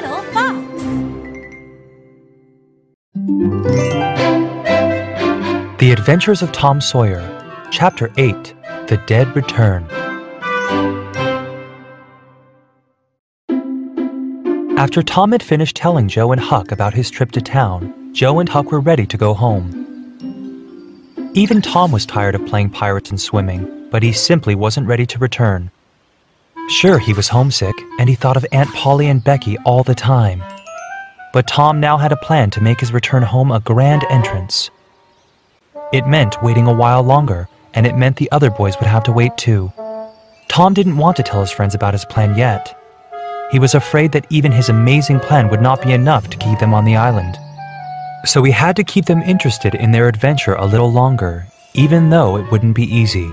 little fox. The Adventures of Tom Sawyer, Chapter 8, The Dead Return. After Tom had finished telling Joe and Huck about his trip to town, Joe and Huck were ready to go home. Even Tom was tired of playing pirates and swimming, but he simply wasn't ready to return. Sure, he was homesick, and he thought of Aunt Polly and Becky all the time. But Tom now had a plan to make his return home a grand entrance. It meant waiting a while longer, and it meant the other boys would have to wait too. Tom didn't want to tell his friends about his plan yet. He was afraid that even his amazing plan would not be enough to keep them on the island. So he had to keep them interested in their adventure a little longer, even though it wouldn't be easy.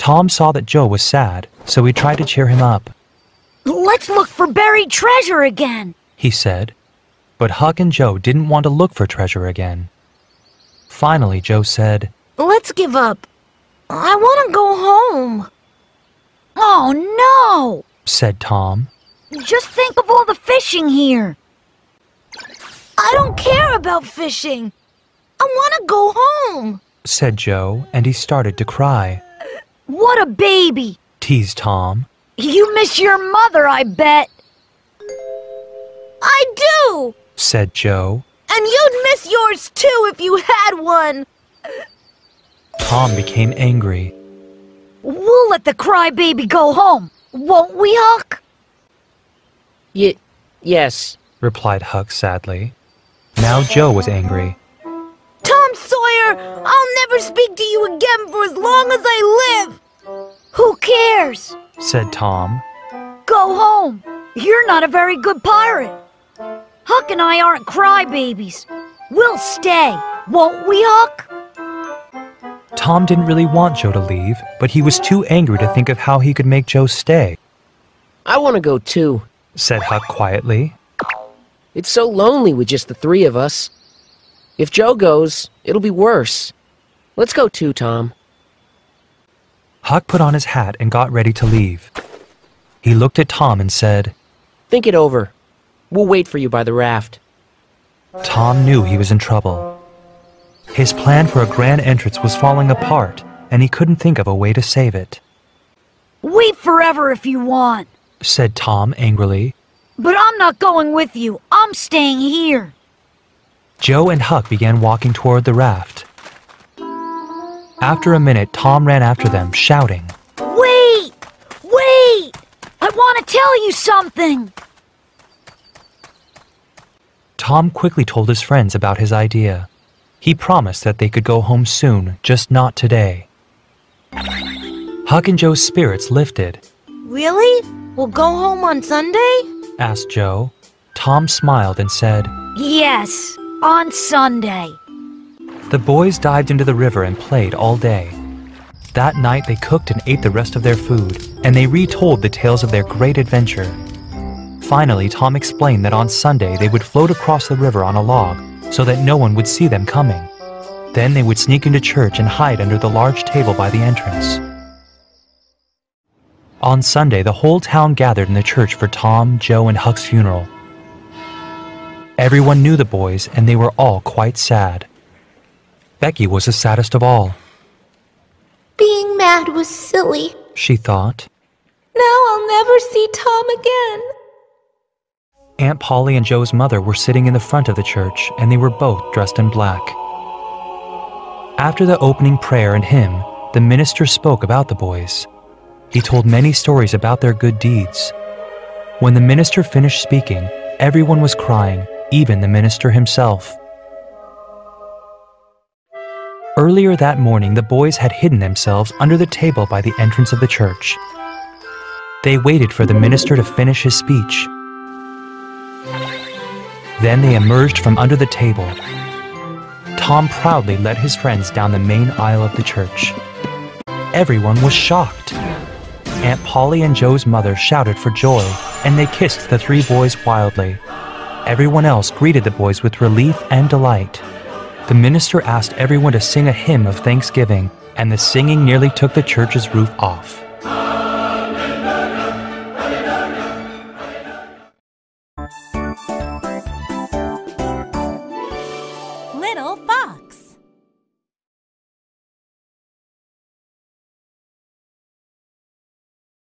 Tom saw that Joe was sad, so he tried to cheer him up. Let's look for buried treasure again, he said. But Huck and Joe didn't want to look for treasure again. Finally, Joe said, Let's give up. I want to go home. Oh, no, said Tom. Just think of all the fishing here. I don't care about fishing. I want to go home, said Joe, and he started to cry. What a baby, teased Tom. You miss your mother, I bet. I do, said Joe. And you'd miss yours too if you had one. Tom became angry. We'll let the crybaby go home, won't we, Huck? Yes, replied Huck sadly. Now Joe was angry. Tom Sawyer, I'll never speak to you again for as long as I live. Who cares? Said Tom. Go home. You're not a very good pirate. Huck and I aren't crybabies. We'll stay, won't we, Huck? Tom didn't really want Joe to leave, but he was too angry to think of how he could make Joe stay. I want to go too, said Huck quietly. It's so lonely with just the three of us. If Joe goes, it'll be worse. Let's go too, Tom. Huck put on his hat and got ready to leave. He looked at Tom and said, Think it over. We'll wait for you by the raft. Tom knew he was in trouble. His plan for a grand entrance was falling apart, and he couldn't think of a way to save it. Wait forever if you want, said Tom angrily. But I'm not going with you. I'm staying here. Joe and Huck began walking toward the raft. After a minute, Tom ran after them, shouting, Wait! Wait! I want to tell you something! Tom quickly told his friends about his idea. He promised that they could go home soon, just not today. Huck and Joe's spirits lifted. Really? We'll go home on Sunday? Asked Joe. Tom smiled and said, Yes, on Sunday. The boys dived into the river and played all day. That night they cooked and ate the rest of their food, and they retold the tales of their great adventure. Finally, Tom explained that on Sunday they would float across the river on a log so that no one would see them coming. Then they would sneak into church and hide under the large table by the entrance. On Sunday, the whole town gathered in the church for Tom, Joe, and Huck's funeral. Everyone knew the boys, and they were all quite sad. Becky was the saddest of all. Being mad was silly, she thought. Now I'll never see Tom again. Aunt Polly and Joe's mother were sitting in the front of the church, and they were both dressed in black. After the opening prayer and hymn, the minister spoke about the boys. He told many stories about their good deeds. When the minister finished speaking, everyone was crying, even the minister himself. Earlier that morning, the boys had hidden themselves under the table by the entrance of the church. They waited for the minister to finish his speech. Then they emerged from under the table. Tom proudly led his friends down the main aisle of the church. Everyone was shocked. Aunt Polly and Joe's mother shouted for joy, and they kissed the three boys wildly. Everyone else greeted the boys with relief and delight. The minister asked everyone to sing a hymn of thanksgiving, and the singing nearly took the church's roof off.